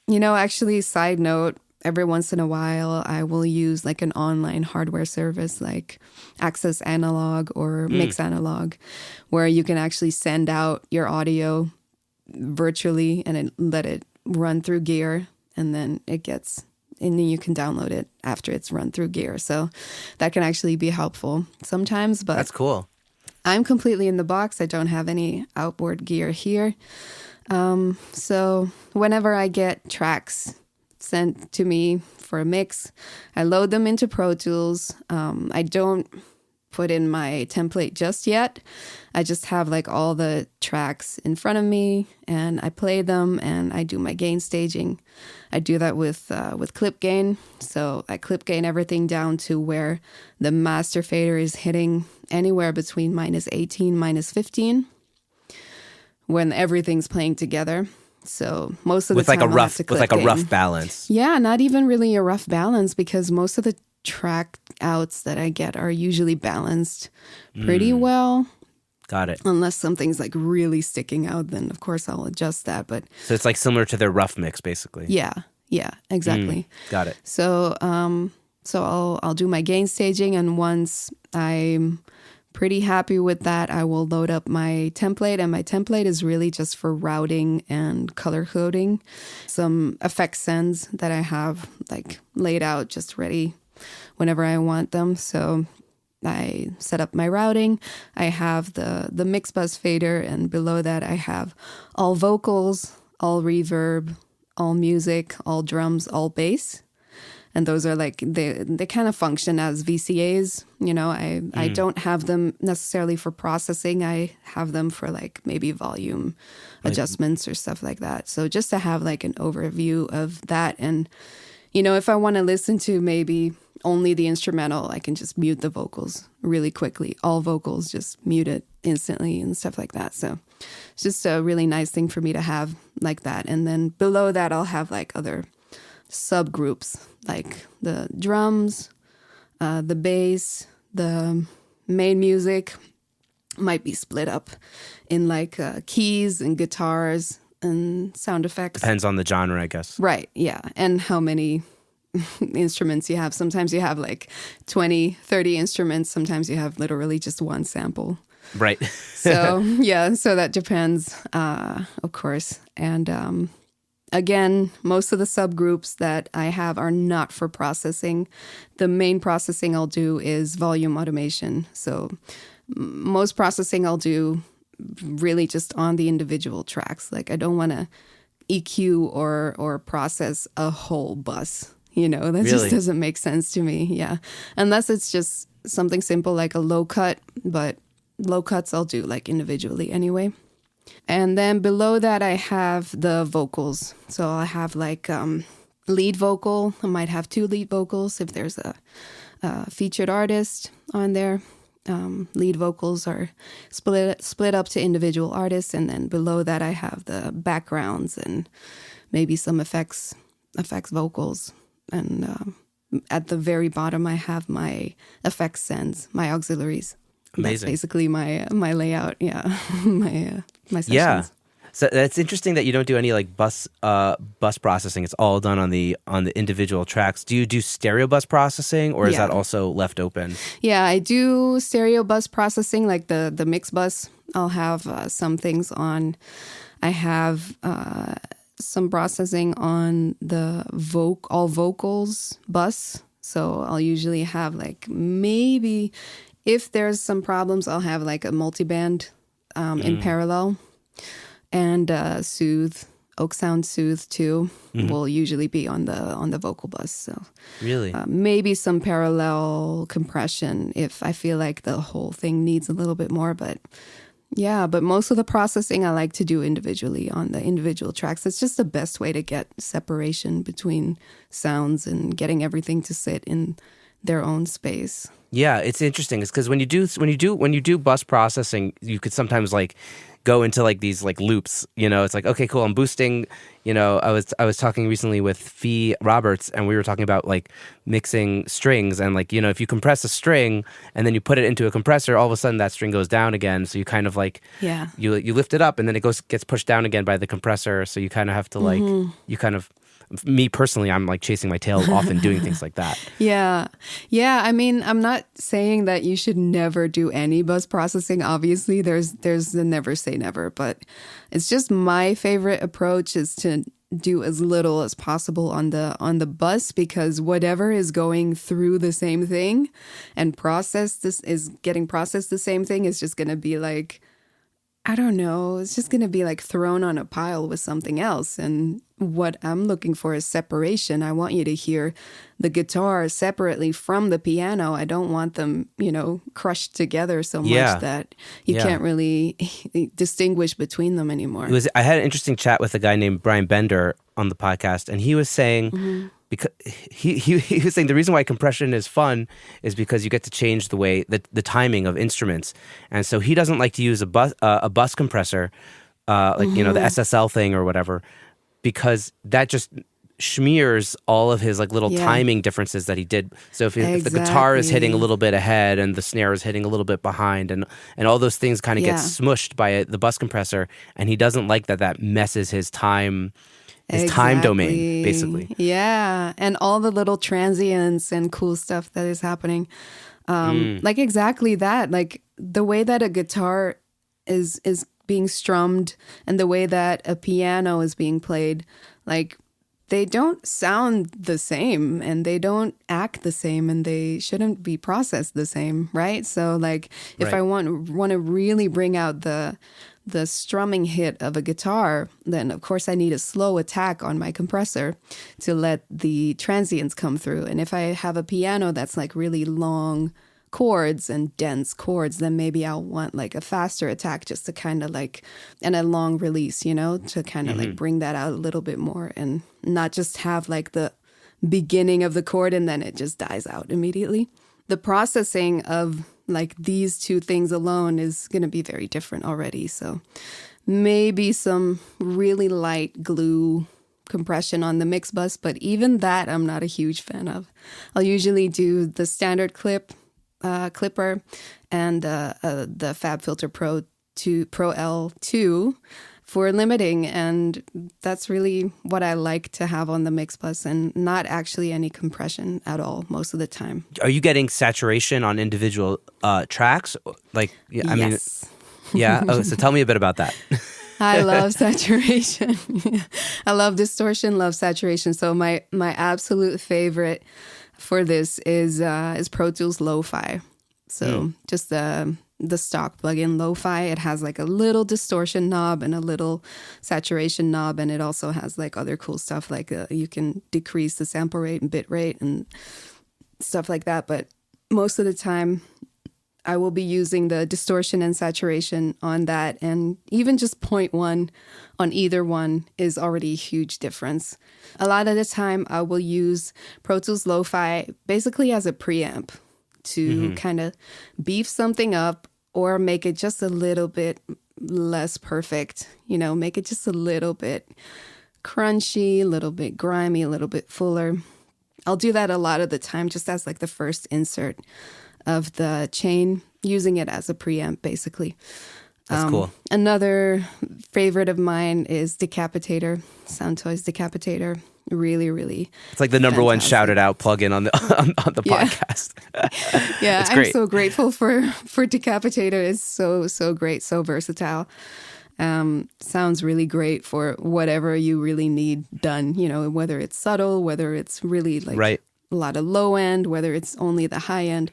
Actually, side note, every once in a while, I will use like an online hardware service like Access Analog or Mix Analog, where you can actually send out your audio virtually and let it run through Gear, and then and then you can download it after it's run through Gear. So that can actually be helpful sometimes, but that's cool. I'm completely in the box. I don't have any outboard gear here. So whenever I get tracks sent to me for a mix, I load them into Pro Tools. I don't put in my template just yet. I just have like all the tracks in front of me and I play them and I do my gain staging. I do that with clip gain. So I clip gain everything down to where the master fader is hitting anywhere between -18, -15 when everything's playing together. So most of the time with like a rough balance. Yeah, not even really a rough balance, because most of the track outs that I get are usually balanced pretty well. Got it. Unless something's like really sticking out, then of course I'll adjust that. But so it's like similar to their rough mix, basically. Yeah, exactly. Got it. So I'll do my gain staging, and once I'm pretty happy with that, I will load up my template, and my template is really just for routing and color coding. Some effect sends that I have like laid out, just ready whenever I want them. So I set up my routing. I have the mix bus fader, and below that I have all vocals, all reverb, all music, all drums, all bass. And those are like, they kind of function as VCAs. I don't have them necessarily for processing. I have them for like maybe volume adjustments or stuff like that. So just to have like an overview of that. And, if I want to listen to maybe only the instrumental, I can just mute the vocals really quickly. All vocals, just mute it instantly and stuff like that. So it's just a really nice thing for me to have like that. And then below that, I'll have like other subgroups, like the drums, the bass, the main music might be split up in like keys and guitars and sound effects. Depends on the genre, I guess. Right, yeah. And how many instruments you have. Sometimes you have like 20, 30 instruments. Sometimes you have literally just one sample. Right. So, so that depends, of course. And again, most of the subgroups that I have are not for processing. The main processing I'll do is volume automation. So most processing I'll do really just on the individual tracks. Like I don't want to EQ or process a whole bus. That just doesn't make sense to me. Yeah. Unless it's just something simple like a low cut, but low cuts I'll do like individually anyway. And then below that, I have the vocals. So I have like lead vocal. I might have 2 lead vocals if there's a featured artist on there. Lead vocals are split up to individual artists. And then below that, I have the backgrounds and maybe some effects vocals. And at the very bottom, I have my effects sends, my auxiliaries. Amazing. That's basically my layout. Yeah, my sessions. Yeah. So that's interesting that you don't do any like bus processing. It's all done on the individual tracks. Do you do stereo bus processing, or is that also left open? Yeah, I do stereo bus processing, like the mix bus. I'll have some things on. I have some processing on the all vocals bus. So I'll usually have like maybe, if there's some problems, I'll have like a multiband in parallel. And Oak Sound Soothe too will usually be on the vocal bus. So really, maybe some parallel compression if I feel like the whole thing needs a little bit more. But yeah, but most of the processing I like to do individually on the individual tracks. It's just the best way to get separation between sounds and getting everything to sit in their own space. Yeah, it's interesting. It's because when you do bus processing, you could sometimes like go into like these like loops. It's like, okay, cool, I'm boosting. I was talking recently with Fee Roberts, and we were talking about like mixing strings, and like if you compress a string and then you put it into a compressor, all of a sudden that string goes down again. So you kind of like you lift it up, and then it gets pushed down again by the compressor. So you kind of have to like you kind of me personally, I'm like chasing my tail often doing things like that. Yeah. Yeah. I mean, I'm not saying that you should never do any bus processing. Obviously, there's the never say never, but it's just my favorite approach is to do as little as possible on the bus, because whatever is going through the same thing and getting processed the same thing is just going to be like, I don't know, it's just going to be like thrown on a pile with something else. And what I'm looking for is separation. I want you to hear the guitar separately from the piano. I don't want them, crushed together so much that you can't really distinguish between them anymore. I had an interesting chat with a guy named Brian Bender on the podcast, and he was saying, because he was saying the reason why compression is fun is because you get to change the way the timing of instruments, and so he doesn't like to use a bus compressor, the SSL thing or whatever, because that just smears all of his like little timing differences that he did. So if the guitar is hitting a little bit ahead and the snare is hitting a little bit behind, and all those things kind of get smushed by the bus compressor, and he doesn't like that messes his time. Time domain, basically. Yeah, and all the little transients and cool stuff that is happening. Like exactly that. Like the way that a guitar is being strummed and the way that a piano is being played, like they don't sound the same and they don't act the same and they shouldn't be processed the same, right? So like if I want to really bring out the strumming hit of a guitar, then of course I need a slow attack on my compressor to let the transients come through. And if I have a piano that's like really long chords and dense chords, then maybe I'll want like a faster attack just to kind of like, and a long release, to kind of like bring that out a little bit more and not just have like the beginning of the chord and then it just dies out immediately. The processing of like these two things alone is going to be very different already. So maybe some really light glue compression on the mix bus, but even that I'm not a huge fan of. I'll usually do the standard clipper and the FabFilter Pro L2 for limiting, and that's really what I like to have on the mix bus, and not actually any compression at all most of the time. Are you getting saturation on individual tracks? Like, Yes. Yeah. Oh, so tell me a bit about that. I love saturation. I love distortion, love saturation. So my absolute favorite for this is Pro Tools Lo-Fi. So just the stock plugin Lo-Fi. It has like a little distortion knob and a little saturation knob, and it also has like other cool stuff like you can decrease the sample rate and bit rate and stuff like that. But most of the time I will be using the distortion and saturation on that, and even just 0.1 on either one is already a huge difference. A lot of the time I will use Pro Tools Lo-Fi basically as a preamp to kind of beef something up or make it just a little bit less perfect, make it just a little bit crunchy, a little bit grimy, a little bit fuller. I'll do that a lot of the time just as like the first insert of the chain, using it as a preamp basically. That's cool. Another favorite of mine is Decapitator, Soundtoys Decapitator. Really, really. It's like the number one shouted out plugin on the podcast. Yeah, it's great. I'm so grateful for Decapitator. It's so great, so versatile. Sounds really great for whatever you really need done, whether it's subtle, whether it's really like a lot of low end, whether it's only the high end.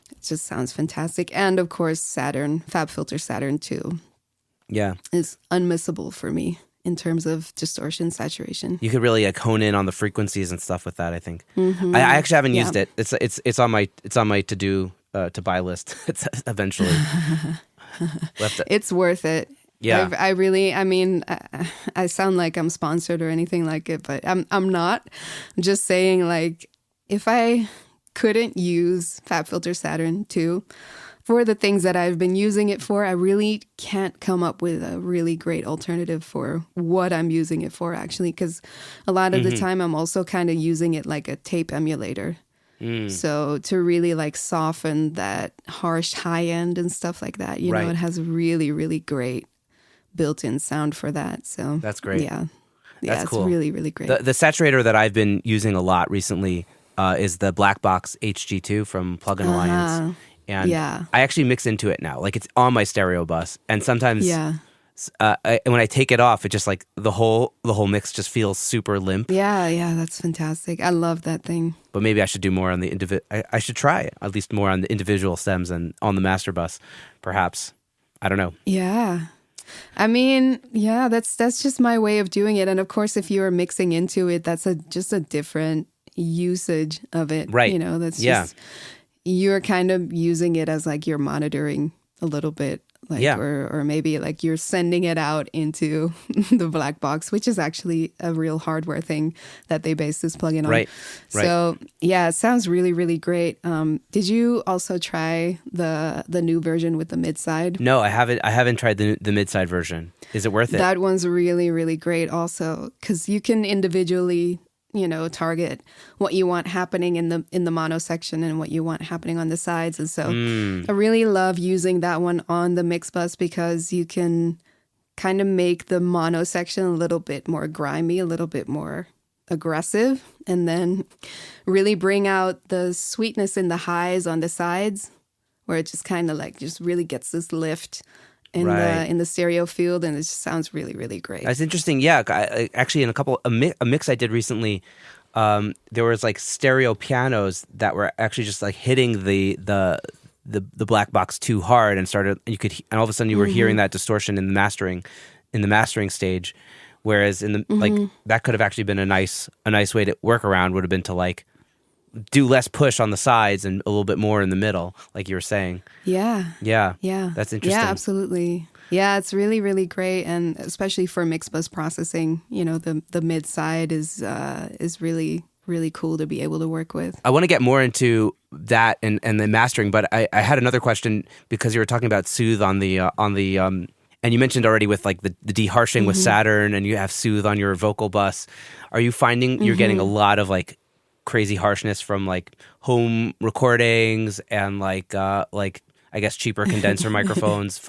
It just sounds fantastic. And of course, FabFilter Saturn 2 is unmissable for me in terms of distortion, saturation. You could really like hone in on the frequencies and stuff with that, I think. I actually haven't used it. It's on my to do to buy list. It's eventually. It's worth it. Yeah. I sound like I'm sponsored or anything like it, but I'm not. I'm just saying, like, if I couldn't use FabFilter Saturn 2 for the things that I've been using it for, I really can't come up with a really great alternative for what I'm using it for, actually, because a lot of the time I'm also kind of using it like a tape emulator. So to really like soften that harsh high end and stuff like that, it has really, really great built-in sound for that. So that's great. Yeah. Yeah, That's it's cool. really, really great. The saturator that I've been using a lot recently is the Black Box HG2 from Plug-in Alliance. And yeah. I actually mix into it now. Like it's on my stereo bus. And sometimes Yeah. when I take it off, it just like the whole mix just feels super limp. Yeah, that's fantastic. I love that thing. But maybe I should do more on the I should try at least more on the individual stems and on the master bus, perhaps. I don't know. Yeah. I mean, yeah, that's just my way of doing it. And of course, if you're mixing into it, that's just a different usage of it. Right. You know, that's just, you're kind of using it as like you're monitoring a little bit. Like, or maybe like you're sending it out into the black box, which is actually a real hardware thing that they base this plugin on. Right. So yeah, it sounds really, really great. Did you also try the new version with the mid side? No, I haven't tried the mid side version. Is it worth it? That one's really, really great also because you can individually, you know, target what you want happening in the mono section and what you want happening on the sides. And so I really love using that one on the mix bus because you can kind of make the mono section a little bit more grimy, a little bit more aggressive, and then really bring out the sweetness in the highs on the sides where it just kind of like just really gets this lift in the stereo field, and it just sounds really, really great. That's interesting. Yeah, actually, in a mix I did recently, there was like stereo pianos that were actually just like hitting the black box too hard, and all of a sudden you were hearing that distortion in the mastering stage, whereas in the like that could have actually been a nice way to work around would have been to like do less push on the sides and a little bit more in the middle, like you were saying. Yeah. That's interesting. Yeah, absolutely. Yeah, it's really, really great, and especially for mix bus processing, you know, the mid side is really, really cool to be able to work with. I want to get more into that and the mastering, but I had another question because you were talking about Soothe on the and you mentioned already with like the deharshing with Saturn, and you have Soothe on your vocal bus. Are you finding you're getting a lot of like crazy harshness from like home recordings and like I guess cheaper condenser microphones?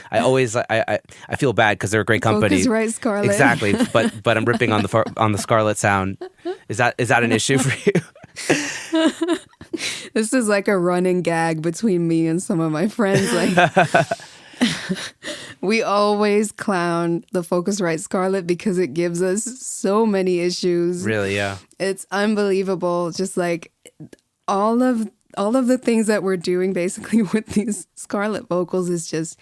I feel bad because they're a great company. Focusrite Scarlett. Exactly, but I'm ripping on the Scarlett sound. Is that an issue for you? This is like a running gag between me and some of my friends. Like, we always clown the Focusrite Scarlett because it gives us so many issues. Really, yeah. It's unbelievable. Just like all of the things that we're doing basically with these Scarlett vocals is just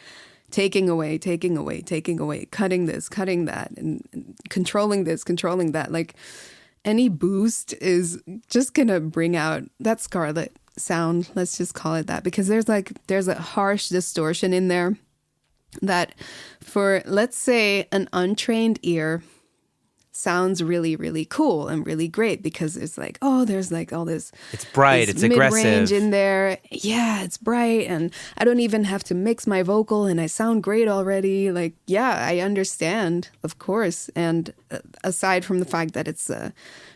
taking away, cutting this, cutting that, and controlling this, controlling that. Like any boost is just going to bring out that Scarlett sound. Let's just call it that, because there's a harsh distortion in there that for, let's say, an untrained ear sounds really, really cool and really great because it's like, oh, there's like all this. It's bright, it's aggressive. Mid-range in there. Yeah, it's bright, and I don't even have to mix my vocal and I sound great already. Like, yeah, I understand, of course. And aside from the fact that it's a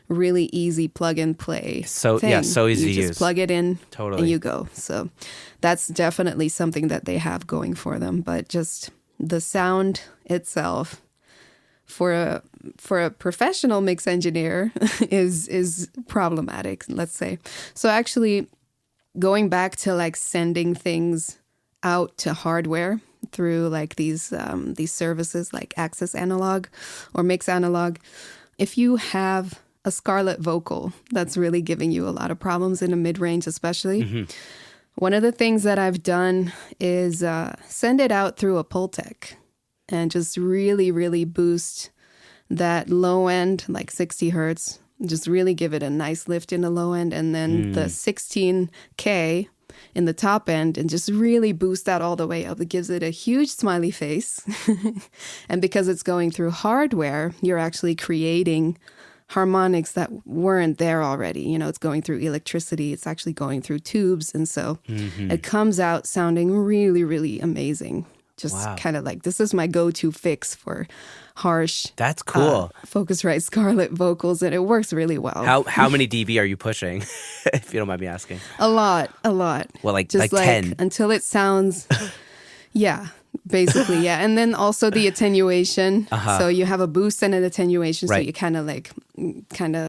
really easy plug and play thing. Yeah, so easy to use. You use. just plug it in and you go. So that's definitely something that they have going for them. But just the sound itself for a professional mix engineer is problematic, let's say. So actually going back to like sending things out to hardware through like these services like Access Analog or Mix Analog, if you have a Scarlett vocal that's really giving you a lot of problems in a mid-range especially, one of the things that I've done is send it out through a Pultec and just really, really boost that low end, like 60 hertz. Just really give it a nice lift in the low end, and then the 16K in the top end, and just really boost that all the way up. It gives it a huge smiley face. And because it's going through hardware, you're actually creating harmonics that weren't there already. You know, it's going through electricity. It's actually going through tubes. And so it comes out sounding really, really amazing. Just kind of like, this is my go-to fix for harsh. That's cool. Focusrite Scarlett vocals, and it works really well. How many dB are you pushing, if you don't mind me asking? A lot. Well, like just like 10 until it sounds. Yeah, basically, yeah. And then also the attenuation. Uh-huh. So you have a boost and an attenuation. So Right. you kind of